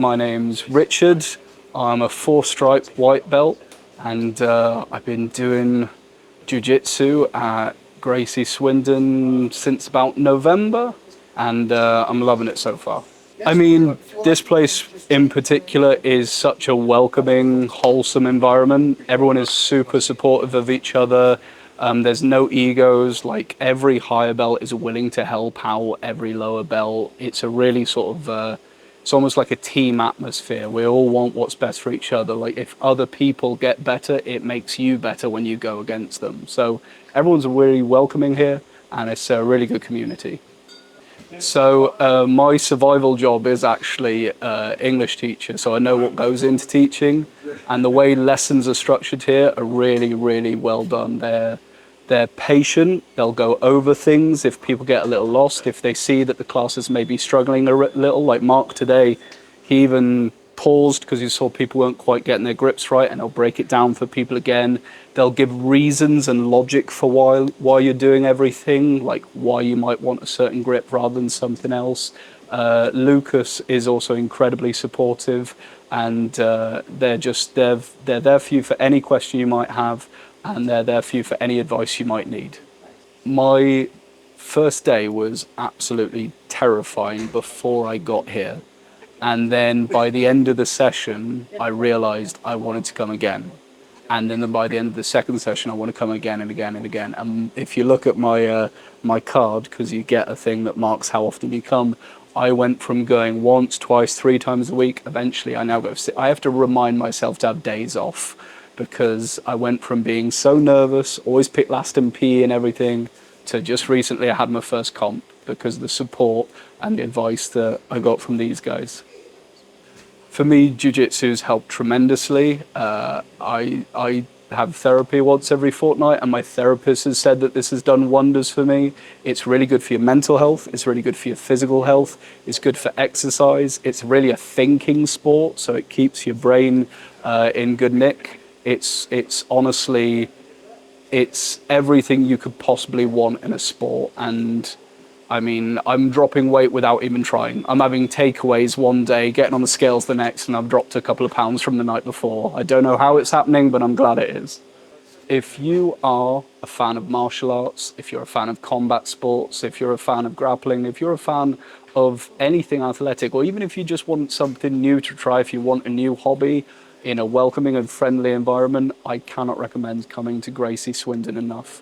My name's Richard. I'm a 4-stripe white belt, and I've been doing Jiu Jitsu at Gracie Swindon since about November, and I'm loving it so far. I mean, this place in particular is such a welcoming, wholesome environment. Everyone is super supportive of each other. There's no egos. Like, every higher belt is willing to help out every lower belt. It's a really sort of it's almost like a team atmosphere. We all want what's best for each other. Like, if other people get better, it makes you better when you go against them. So everyone's really welcoming here, and it's a really good community. So my survival job is actually English teacher, so I know what goes into teaching, and the way lessons are structured here are really, really well done. They're patient. They'll go over things if people get a little lost, if they see that the class is maybe struggling a little. Like Mark today, he even paused because he saw people weren't quite getting their grips right, and they'll break it down for people again. They'll give reasons and logic for why you're doing everything, like why you might want a certain grip rather than something else. Lucas is also incredibly supportive, and they're there for you for any question you might have, and they're there for you for any advice you might need. My first day was absolutely terrifying before I got here. And then by the end of the session, I realized I wanted to come again. And then by the end of the second session, I want to come again and again and again. And if you look at my card, because you get a thing that marks how often you come, I went from going once, twice, 3 times a week. Eventually, I now go. I have to remind myself to have days off, because I went from being so nervous, always pick last in PE and everything, to just recently I had my first comp because of the support and the advice that I got from these guys. For me, Jiu-Jitsu's helped tremendously. I have therapy once every fortnight, and my therapist has said that this has done wonders for me. It's really good for your mental health. It's really good for your physical health. It's good for exercise. It's really a thinking sport, so it keeps your brain in good nick. It's honestly, it's everything you could possibly want in a sport. And I mean, I'm dropping weight without even trying. I'm having takeaways one day, getting on the scales the next, and I've dropped a couple of pounds from the night before. I don't know how it's happening, but I'm glad it is. If you are a fan of martial arts, if you're a fan of combat sports, if you're a fan of grappling, if you're a fan of anything athletic, or even if you just want something new to try, if you want a new hobby in a welcoming and friendly environment, I cannot recommend coming to Gracie Swindon enough.